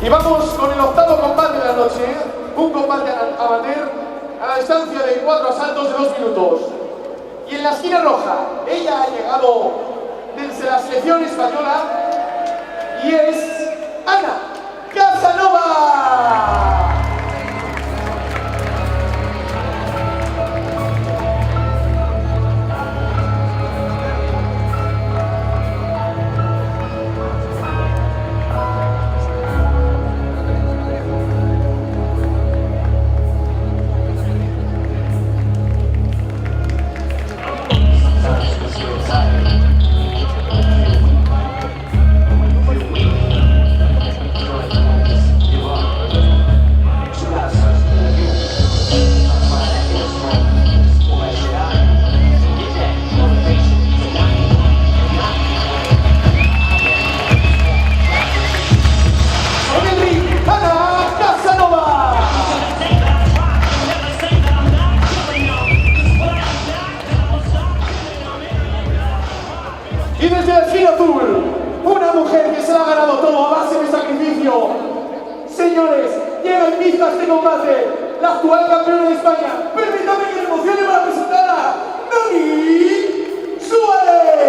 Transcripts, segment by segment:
Y vamos con el octavo combate de la noche, un combate amateur a la distancia de 4 asaltos de 2 minutos. Y en la esquina roja, ella ha llegado desde la selección española y es Ana Casanova. Y desde el esquina azul, una mujer que se lo ha ganado todo a base de sacrificio. Señores, llega en vista este combate, la actual campeona de España. Permítame que me emocione para presentar a Nani Suárez.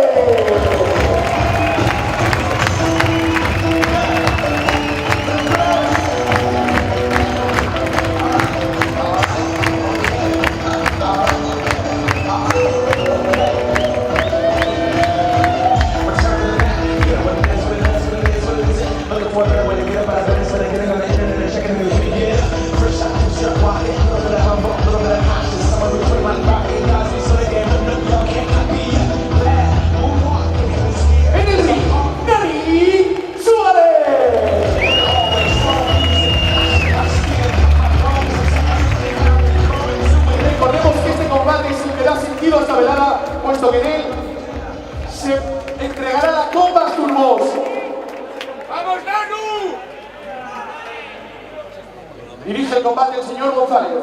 Esta velada, puesto que en él se entregará la Copa Turbos. ¡Vamos, Nanu! Dirige el combate el señor González.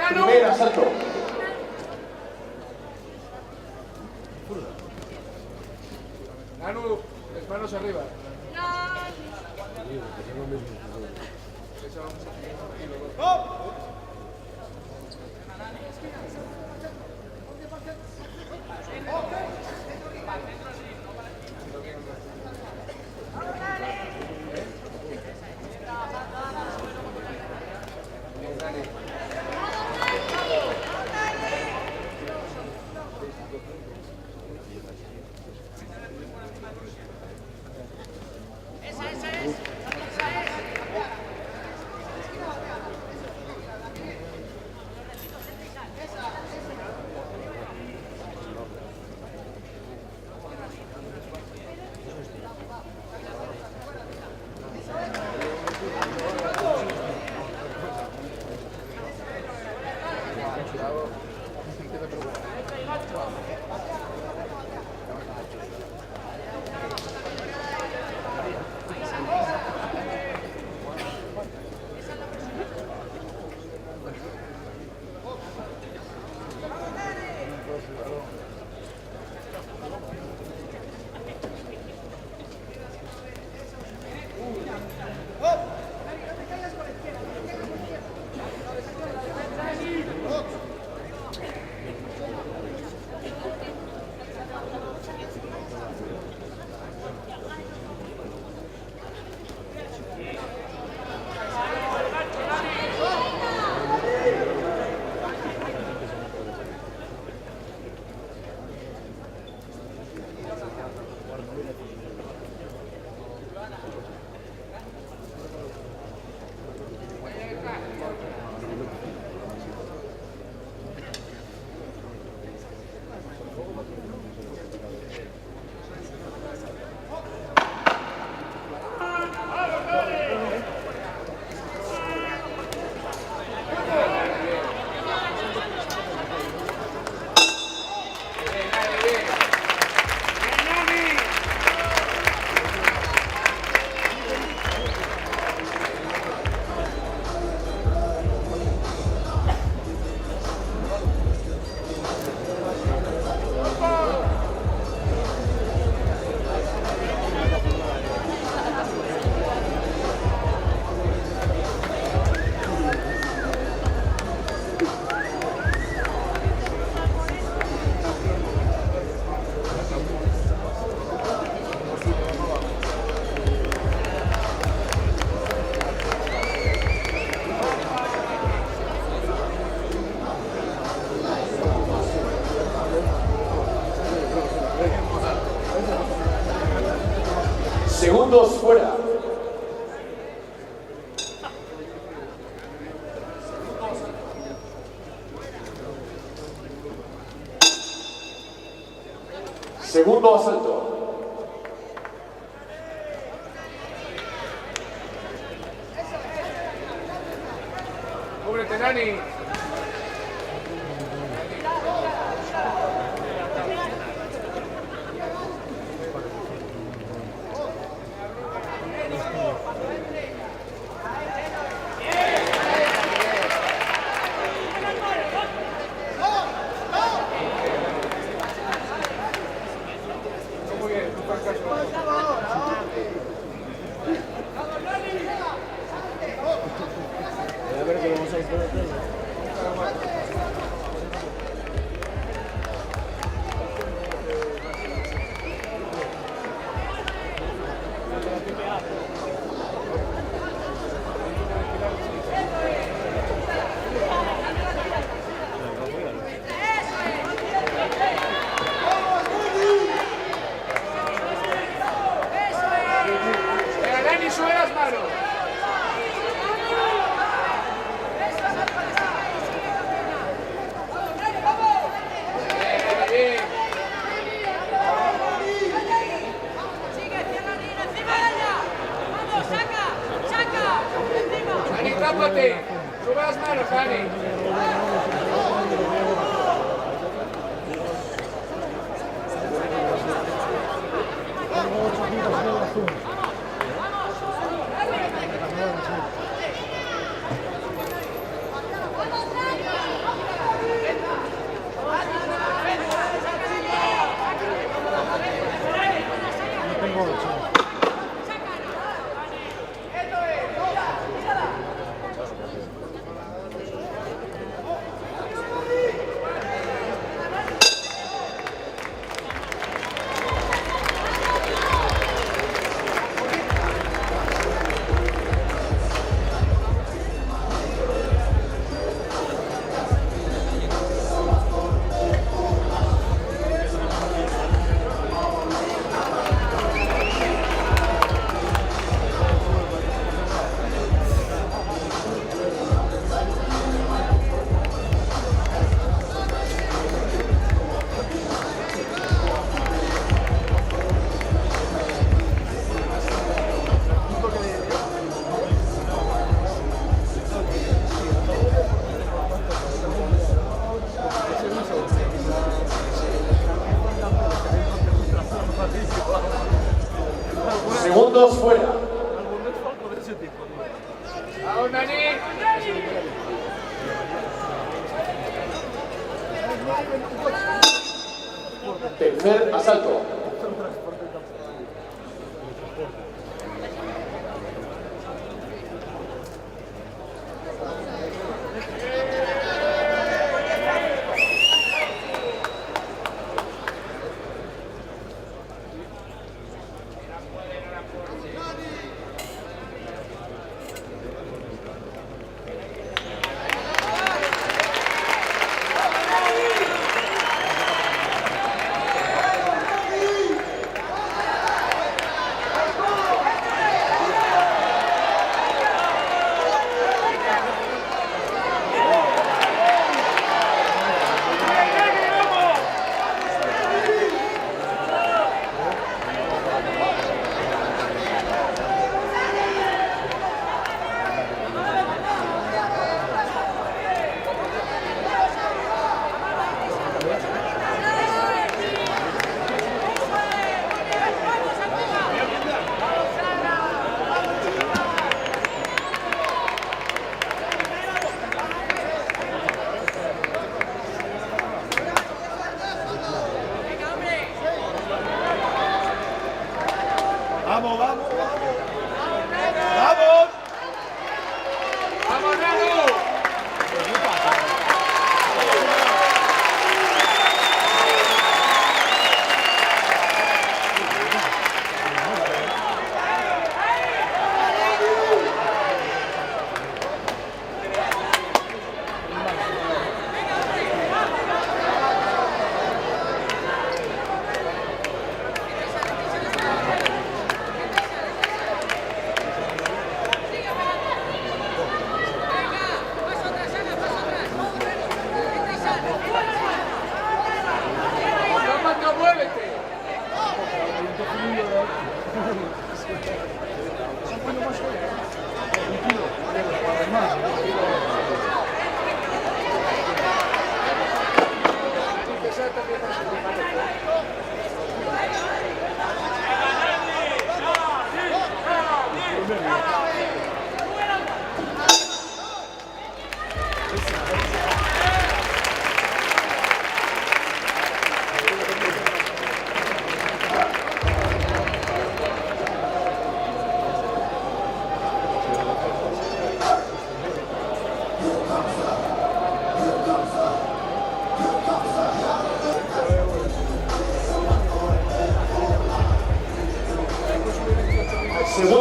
Primer asalto. Nanu, las manos arriba. Segundos fuera. Segundo asalto. ¡Cúbrete, Nani! Muy bien, no fracaso. A ver qué vamos a hacer. Venga, Nani, sube las manos. Bien. Dani, tápate. Sube las manos, Dani. Segundos fuera. Vamos, Nani. Tercer asalto.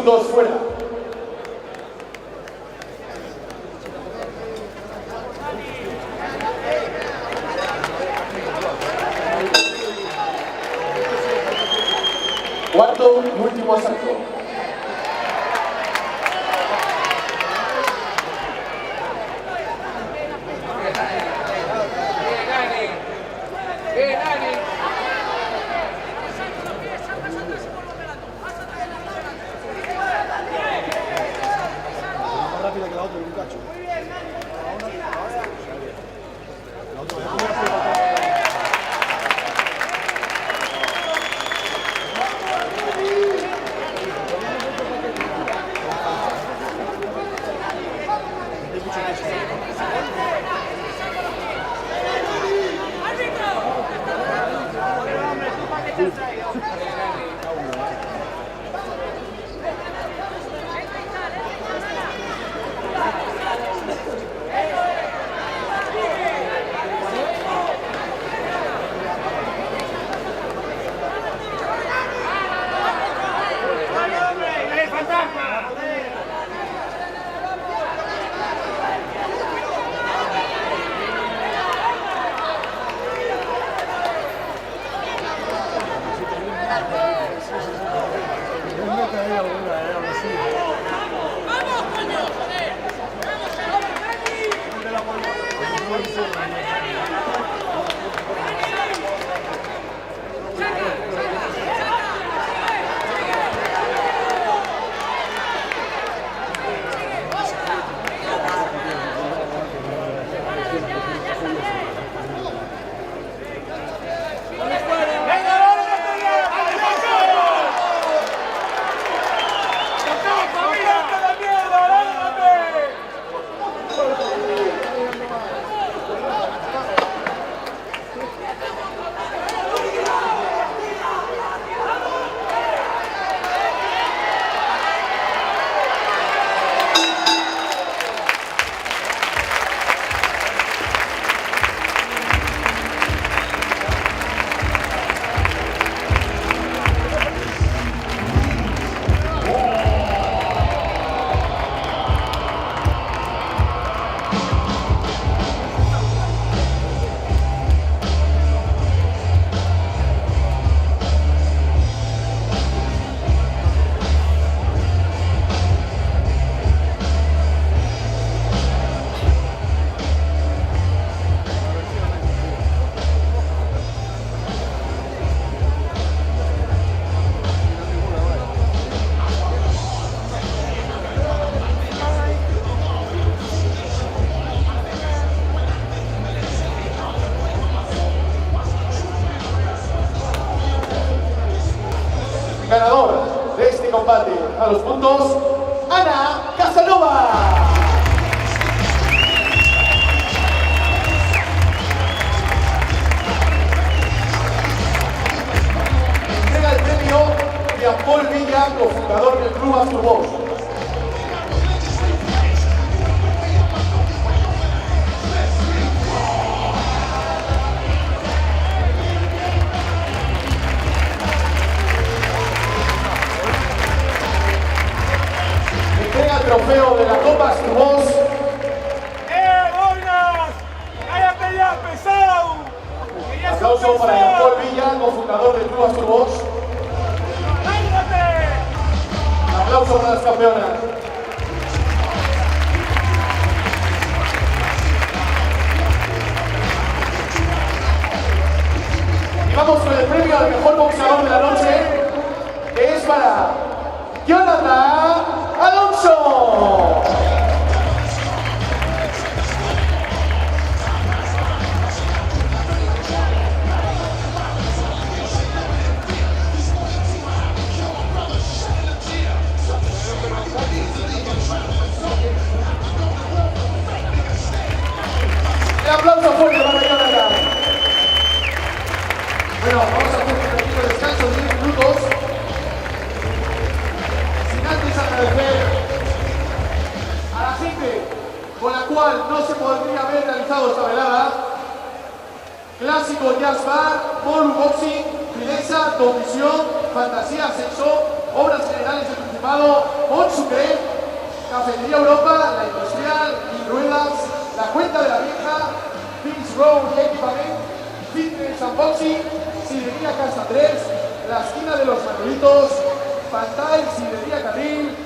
segundos fuera. Cuarto y último asalto. Más rápido que la otra, un cacho. Ganador de este combate a los puntos, Ana Casanova. Entrega el premio de Paul Villa, cofundador del Club Asturbos. Entrega el trofeo de la Copa Asturbos. ¡Boinas! ¡Cállate ya, pesado! ¡Que ya es un Aplauso para pesado! Paul Villa, cofundador del Club Asturbos. ¡Lárgate! Aplauso para las campeonas. Y vamos con el premio al mejor boxeador de la noche, que es para Jonathan Alonso. Un aplauso fuerte para Jonathan. Bueno, vamos a hacer un pequeño descanso de 10 minutos. Sin antes agradecer a la gente con la cual no se podría haber realizado esta velada. Clásico Jazz Bar, Ballroom Boxing, Fineza, Domisión, Fantasía, Sexo, Obras Generales de Principal. confirmado Montsucre, Cafetería Europa, La Industrial y Ruedas, La Cuenta de la Vieja, Pins Road y Equipament, Fitness Unboxing, Sidrería Casa 3, La Esquina de los Manolitos, Pantay, Sidrería Carril,